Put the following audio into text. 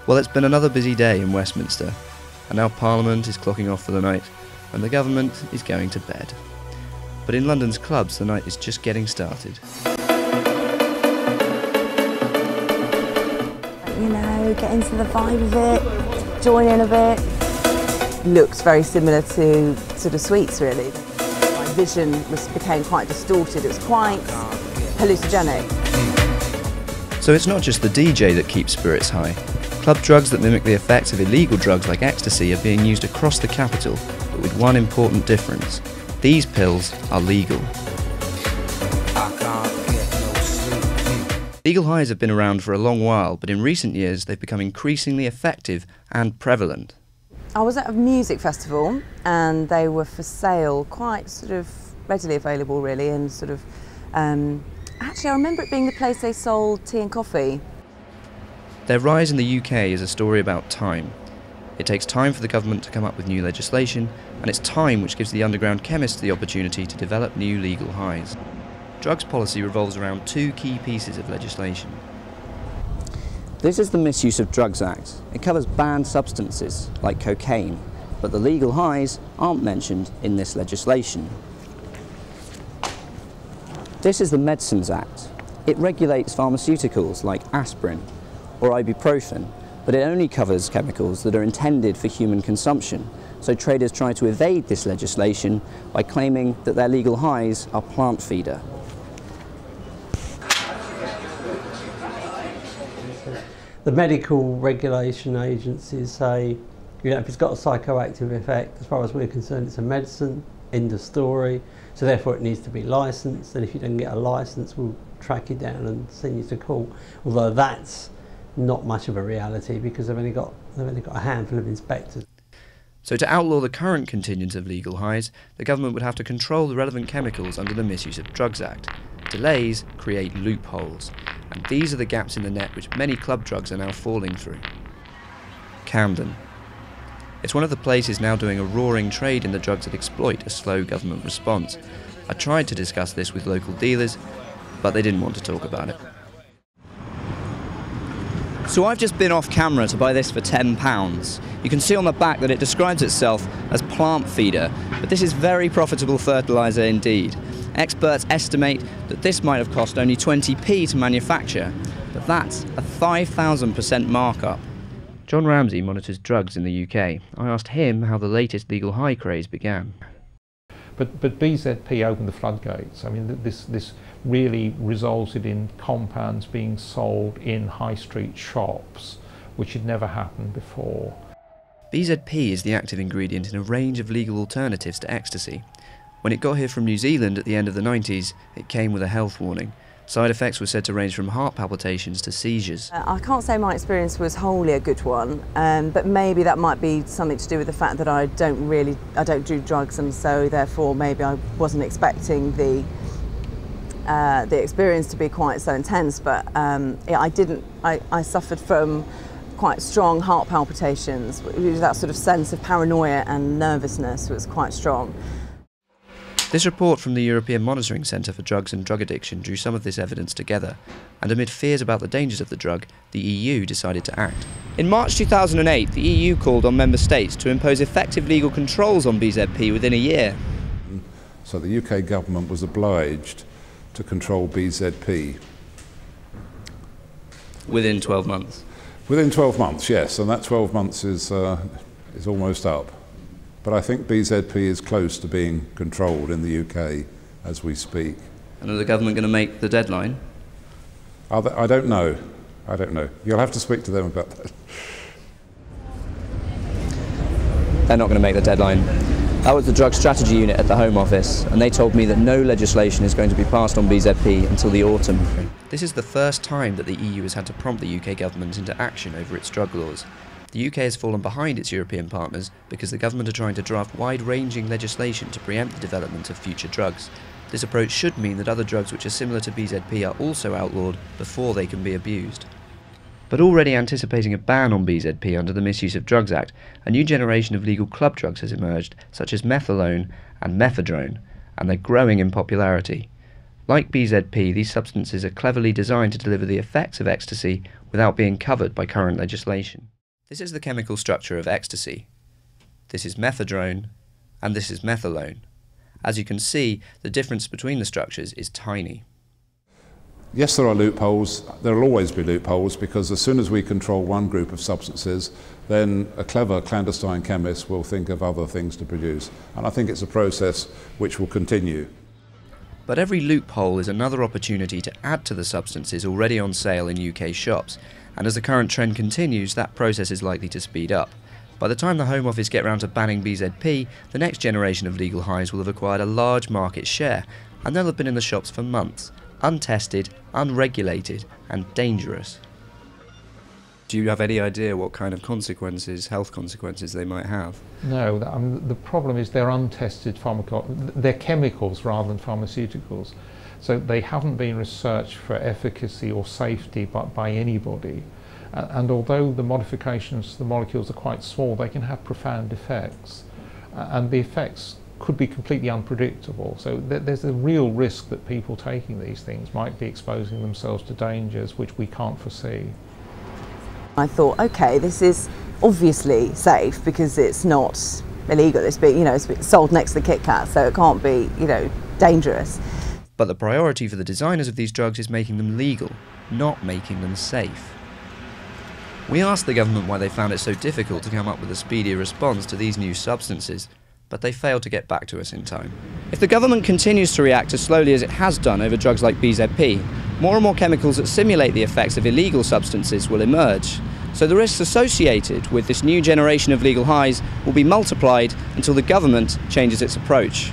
Well, it's been another busy day in Westminster, and now Parliament is clocking off for the night, and the government is going to bed. But in London's clubs, the night is just getting started. You know, get into the vibe of it, join in a bit. Looks very similar to sort of Sweets, really. My vision became quite distorted. It was quite hallucinogenic. So it's not just the DJ that keeps spirits high. Club drugs that mimic the effects of illegal drugs like ecstasy are being used across the capital, but with one important difference. These pills are legal. Legal highs have been around for a long while, but in recent years they've become increasingly effective and prevalent. I was at a music festival and they were for sale, quite sort of readily available really, and sort of, actually I remember it being the place they sold tea and coffee. Their rise in the UK is a story about time. It takes time for the government to come up with new legislation, and it's time which gives the underground chemists the opportunity to develop new legal highs. Drugs policy revolves around two key pieces of legislation. This is the Misuse of Drugs Act. It covers banned substances like cocaine, but the legal highs aren't mentioned in this legislation. This is the Medicines Act. It regulates pharmaceuticals like aspirin or ibuprofen, but it only covers chemicals that are intended for human consumption. So traders try to evade this legislation by claiming that their legal highs are plant feeder. The medical regulation agencies say, you know, if it's got a psychoactive effect, as far as we're concerned, it's a medicine, end of story. So therefore it needs to be licensed, and if you don't get a license, we'll track you down and send you to court. Although that's not much of a reality because they've only got a handful of inspectors. So to outlaw the current contingent of legal highs, the government would have to control the relevant chemicals under the Misuse of Drugs Act. Delays create loopholes, and these are the gaps in the net which many club drugs are now falling through. Camden. It's one of the places now doing a roaring trade in the drugs that exploit a slow government response. I tried to discuss this with local dealers, but they didn't want to talk about it. So I've just been off camera to buy this for £10. You can see on the back that it describes itself as plant feeder, but this is very profitable fertiliser indeed. Experts estimate that this might have cost only 20p to manufacture, but that's a 5,000% markup. John Ramsey monitors drugs in the UK. I asked him how the latest legal high craze began. But BZP opened the floodgates. I mean, this really resulted in compounds being sold in high street shops, which had never happened before. BZP is the active ingredient in a range of legal alternatives to ecstasy. When it got here from New Zealand at the end of the 90s, it came with a health warning. Side effects were said to range from heart palpitations to seizures. I can't say my experience was wholly a good one, but maybe that might be something to do with the fact that I don't do drugs, and so therefore maybe I wasn't expecting the experience to be quite so intense. But yeah, I suffered from quite strong heart palpitations. That sort of sense of paranoia and nervousness was quite strong. This report from the European Monitoring Centre for Drugs and Drug Addiction drew some of this evidence together, and amid fears about the dangers of the drug, the EU decided to act. In March 2008, the EU called on member states to impose effective legal controls on BZP within a year. So the UK government was obliged to control BZP. Within 12 months? Within 12 months, yes, and that 12 months is almost up. But I think BZP is close to being controlled in the UK as we speak. And are the government going to make the deadline? I don't know. I don't know. You'll have to speak to them about that. They're not going to make the deadline. That was the Drug Strategy Unit at the Home Office, and they told me that no legislation is going to be passed on BZP until the autumn. This is the first time that the EU has had to prompt the UK government into action over its drug laws. The UK has fallen behind its European partners because the government are trying to draft wide-ranging legislation to preempt the development of future drugs. This approach should mean that other drugs which are similar to BZP are also outlawed before they can be abused. But already anticipating a ban on BZP under the Misuse of Drugs Act, a new generation of legal club drugs has emerged, such as methadone and mephedrone, and they're growing in popularity. Like BZP, these substances are cleverly designed to deliver the effects of ecstasy without being covered by current legislation. This is the chemical structure of ecstasy. This is methadone, and this is methylone. As you can see, the difference between the structures is tiny. Yes, there are loopholes. There will always be loopholes because as soon as we control one group of substances, then a clever clandestine chemist will think of other things to produce. And I think it's a process which will continue. But every loophole is another opportunity to add to the substances already on sale in UK shops, and as the current trend continues, that process is likely to speed up. By the time the Home Office get round to banning BZP, the next generation of legal highs will have acquired a large market share, and they'll have been in the shops for months, untested, unregulated, and dangerous. Do you have any idea what kind of consequences, health consequences, they might have? No, the problem is they're untested they're chemicals rather than pharmaceuticals. So they haven't been researched for efficacy or safety by anybody. And although the modifications to the molecules are quite small, they can have profound effects. And the effects could be completely unpredictable. So there's a real risk that people taking these things might be exposing themselves to dangers which we can't foresee. I thought, okay, this is obviously safe because it's not illegal. It's it's sold next to the Kit Kat, so it can't be, dangerous. But the priority for the designers of these drugs is making them legal, not making them safe. We asked the government why they found it so difficult to come up with a speedy response to these new substances, but they failed to get back to us in time. If the government continues to react as slowly as it has done over drugs like BZP, more and more chemicals that simulate the effects of illegal substances will emerge. So the risks associated with this new generation of legal highs will be multiplied until the government changes its approach.